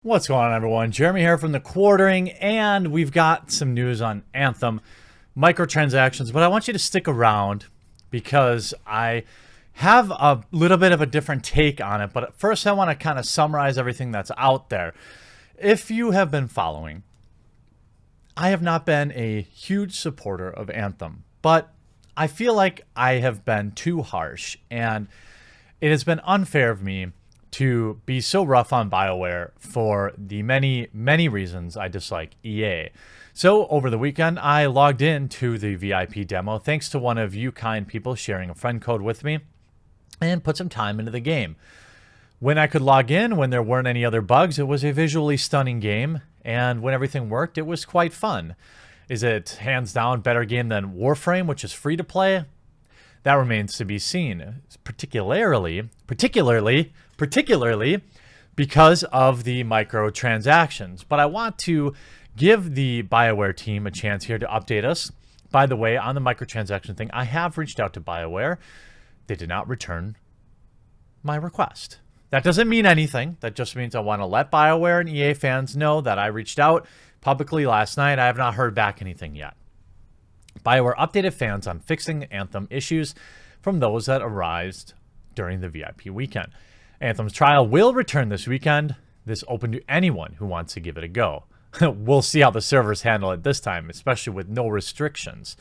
What's going on, everyone? Jeremy here from the Quartering, and we've got some news on Anthem microtransactions, but I want you to stick around because I have a little bit of a different take on it. But first, I want to kind of summarize everything that's out there. If you have been following, I have not been a huge supporter of Anthem, but I feel like I have been too harsh, and it has been unfair of me to be so rough on Bioware for the many, many reasons I dislike EA. So over the weekend, I logged into the VIP demo thanks to one of you kind people sharing a friend code with me and put some time into the game. When I could log in, when there weren't any other bugs, it was a visually stunning game, and when everything worked, it was quite fun. Is it hands down better game than Warframe, which is free to play? That remains to be seen, particularly because of the microtransactions. But I want to give the Bioware team a chance here to update us. By the way, on the microtransaction thing, I have reached out to Bioware. They did not return my request. That doesn't mean anything. That just means I want to let Bioware and EA fans know that I reached out publicly last night. I have not heard back anything yet. Bioware updated fans on fixing Anthem issues from those that arose during the VIP weekend. Anthem's trial will return this weekend. This open to anyone who wants to give it a go. We'll see how the servers handle it this time, especially with no restrictions.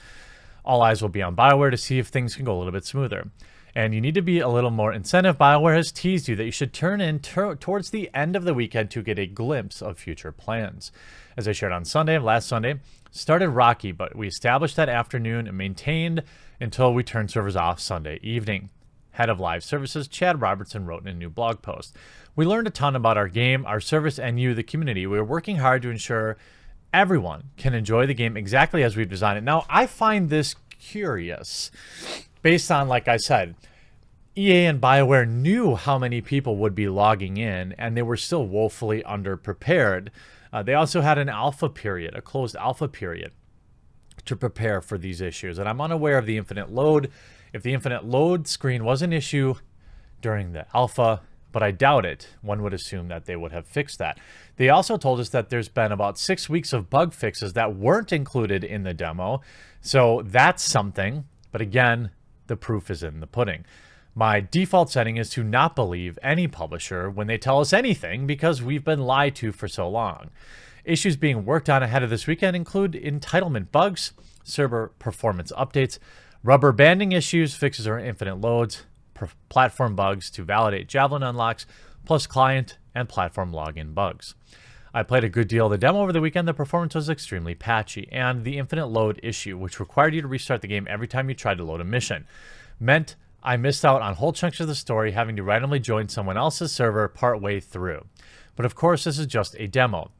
All eyes will be on Bioware to see if things can go a little bit smoother. And you need to be a little more incentive. Bioware has teased you that you should turn in towards the end of the weekend to get a glimpse of future plans. As I shared on last Sunday, started rocky, but we established that afternoon and maintained until we turned servers off Sunday evening. Head of live services, Chad Robertson, wrote in a new blog post. We learned a ton about our game, our service, and you, the community. We are working hard to ensure everyone can enjoy the game exactly as we've designed it. Now, I find this curious based on, like I said, EA and Bioware knew how many people would be logging in, and they were still woefully underprepared. They also had an alpha period, a closed alpha period, to prepare for these issues. And I'm unaware of the infinite load. If the infinite load screen was an issue during the alpha, but I doubt it, one would assume that they would have fixed that. They also told us that there's been about 6 weeks of bug fixes that weren't included in the demo. So that's something. But again, the proof is in the pudding. My default setting is to not believe any publisher when they tell us anything because we've been lied to for so long. Issues being worked on ahead of this weekend include entitlement bugs, server performance updates, rubber banding issues, fixes or infinite loads, platform bugs to validate Javelin unlocks, plus client and platform login bugs. I played a good deal of the demo over the weekend. The performance was extremely patchy, and the infinite load issue, which required you to restart the game every time you tried to load a mission, meant I missed out on whole chunks of the story, having to randomly join someone else's server partway through. But of course, this is just a demo.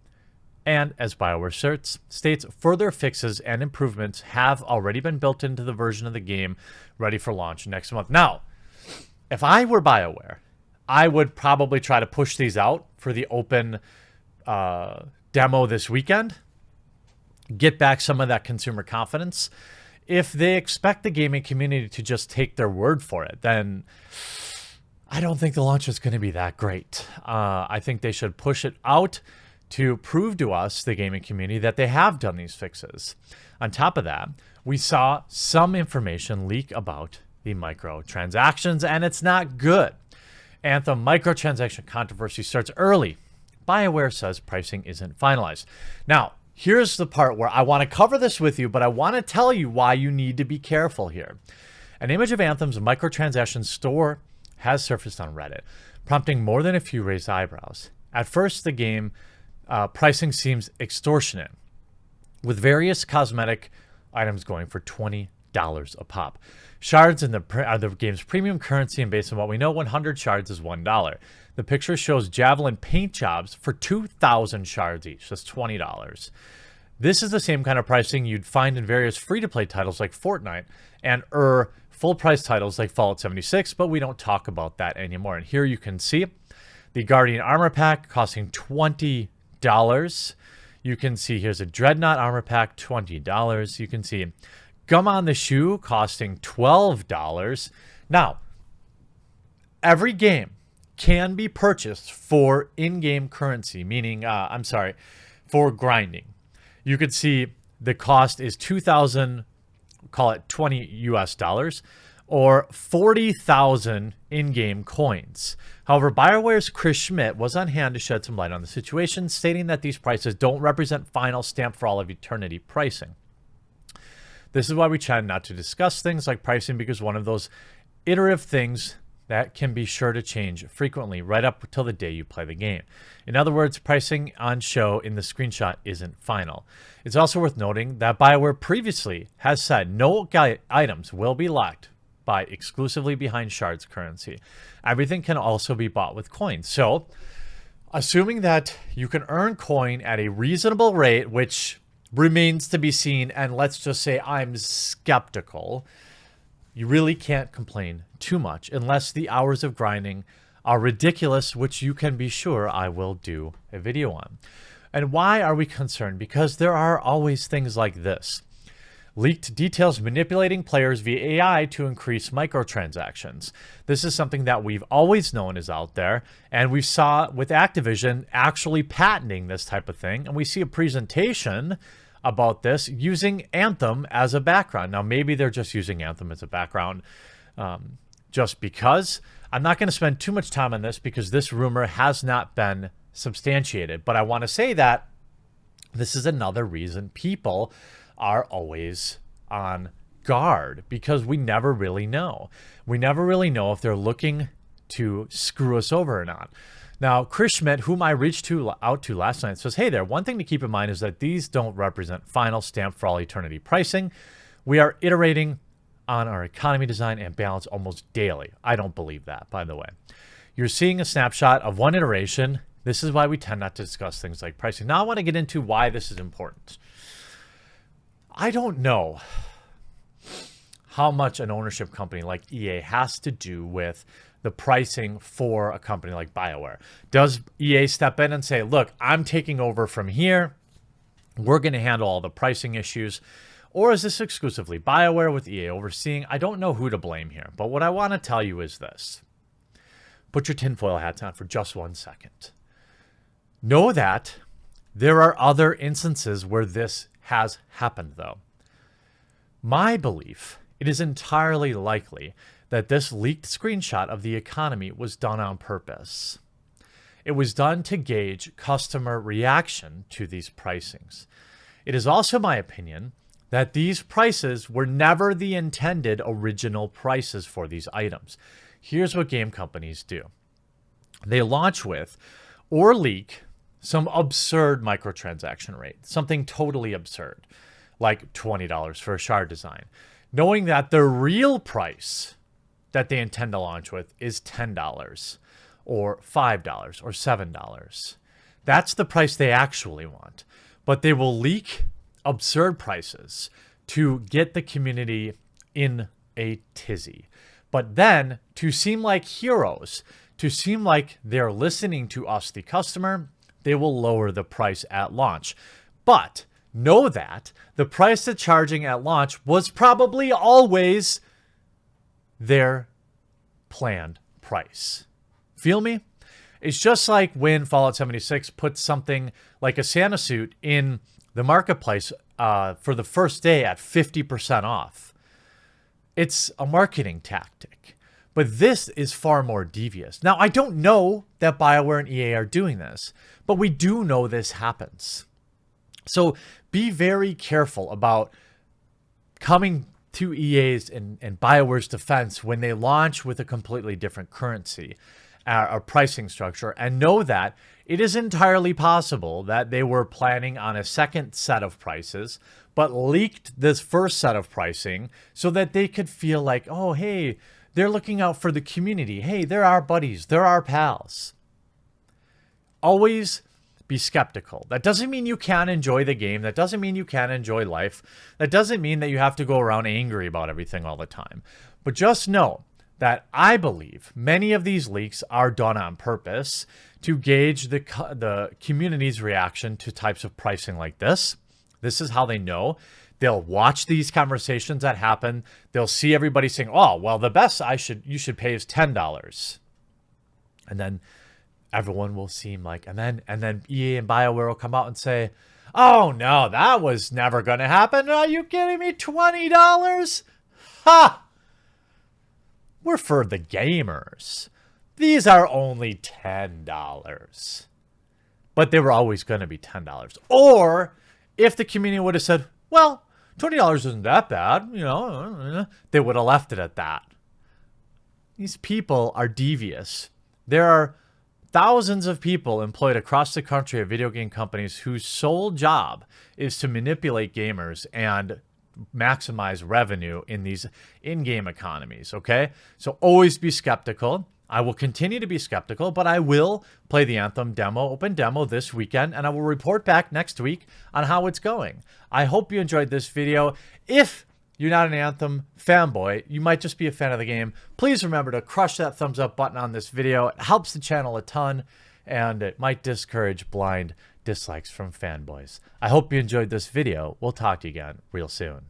And as Bioware states, further fixes and improvements have already been built into the version of the game ready for launch next month. Now, if I were Bioware, I would probably try to push these out for the open demo this weekend, get back some of that consumer confidence. If they expect the gaming community to just take their word for it, then I don't think the launch is going to be that great. I think they should push it out to prove to us, the gaming community, that they have done these fixes. On top of that, we saw some information leak about the microtransactions, and it's not good. Anthem microtransaction controversy starts early. Bioware says pricing isn't finalized. Now, here's the part where I want to cover this with you, but I want to tell you why you need to be careful here. An image of Anthem's microtransaction store has surfaced on Reddit, prompting more than a few raised eyebrows. At first, the game pricing seems extortionate, with various cosmetic items going for $20 a pop. Shards are the game's premium currency, and based on what we know, 100 shards is $1. The picture shows Javelin paint jobs for 2,000 shards each. That's $20. This is the same kind of pricing you'd find in various free-to-play titles like Fortnite and full-price titles like Fallout 76, but we don't talk about that anymore. And here you can see the Guardian Armor Pack costing $20. You can see here's a Dreadnought Armor Pack, $20. You can see Gum on the Shoe costing $12. Now, every game can be purchased for in-game currency, meaning, for grinding. You could see the cost is 2,000, call it 20 US dollars, or 40,000 in-game coins. However, Bioware's Chris Schmidt was on hand to shed some light on the situation, stating that these prices don't represent final stamp for all of eternity pricing. This is why we try not to discuss things like pricing, because one of those iterative things that can be sure to change frequently right up until the day you play the game. In other words, pricing on show in the screenshot isn't final. It's also worth noting that Bioware previously has said no items will be locked by exclusively behind shards currency. Everything can also be bought with coins. So, assuming that you can earn coin at a reasonable rate, which remains to be seen, and let's just say I'm skeptical, you really can't complain too much unless the hours of grinding are ridiculous, which you can be sure I will do a video on. And why are we concerned? Because there are always things like this. Leaked details manipulating players via AI to increase microtransactions. This is something that we've always known is out there, and we saw with Activision actually patenting this type of thing, and we see a presentation about this using Anthem as a background. Now, maybe they're just using Anthem as a background just because. I'm not going to spend too much time on this because this rumor has not been substantiated, but I want to say that this is another reason people are always on guard, because we never really know. We never really know if they're looking to screw us over or not. Now, Chris Schmidt, whom I reached out to last night, says, hey there, one thing to keep in mind is that these don't represent final stamp for all eternity pricing. We are iterating on our economy design and balance almost daily. I don't believe that, by the way. You're seeing a snapshot of one iteration. This is why we tend not to discuss things like pricing. Now I want to get into why this is important. I don't know how much an ownership company like EA has to do with the pricing for a company like Bioware. Does EA step in and say, look, I'm taking over from here. We're going to handle all the pricing issues. Or is this exclusively Bioware with EA overseeing? I don't know who to blame here. But what I want to tell you is this. Put your tinfoil hats on for just 1 second. Know that there are other instances where this has happened, though. My belief, it is entirely likely that this leaked screenshot of the economy was done on purpose. It was done to gauge customer reaction to these pricings. It is also my opinion that these prices were never the intended original prices for these items. Here's what game companies do. They launch with or leak some absurd microtransaction rate, something totally absurd, like $20 for a shard design, knowing that the real price that they intend to launch with is $10 or $5 or $7. That's the price they actually want. But they will leak absurd prices to get the community in a tizzy. But then, to seem like heroes, to seem like they're listening to us, the customer, they will lower the price at launch. But know that the price they're charging at launch was probably always their planned price. Feel me? It's just like when Fallout 76 puts something like a Santa suit in the marketplace for the first day at 50% off. It's a marketing tactic. But this is far more devious. Now, I don't know that Bioware and EA are doing this, but we do know this happens. So be very careful about coming to EA's and Bioware's defense when they launch with a completely different currency or pricing structure, and know that it is entirely possible that they were planning on a second set of prices, but leaked this first set of pricing so that they could feel like, oh, hey, they're looking out for the community. Hey, they're our buddies. They're our pals. Always be skeptical. That doesn't mean you can't enjoy the game. That doesn't mean you can't enjoy life. That doesn't mean that you have to go around angry about everything all the time. But just know that I believe many of these leaks are done on purpose to gauge the community's reaction to types of pricing like this. This is how they know. They'll watch these conversations that happen. They'll see everybody saying, oh, well, the best you should pay is $10. And then everyone will seem like, and then EA and BioWare will come out and say, "Oh no, that was never going to happen. Are you kidding me? $20? Ha! We're for the gamers. These are only $10." But they were always going to be $10. Or if the community would have said, "Well, $20 isn't that bad," they would have left it at that. These people are devious. There are thousands of people employed across the country at video game companies whose sole job is to manipulate gamers and maximize revenue in these in-game economies, okay? So always be skeptical. I will continue to be skeptical, but I will play the Anthem demo, open demo this weekend, and I will report back next week on how it's going. I hope you enjoyed this video. If you're not an Anthem fanboy, you might just be a fan of the game, please remember to crush that thumbs up button on this video. It helps the channel a ton, and it might discourage blind dislikes from fanboys. I hope you enjoyed this video. We'll talk to you again real soon.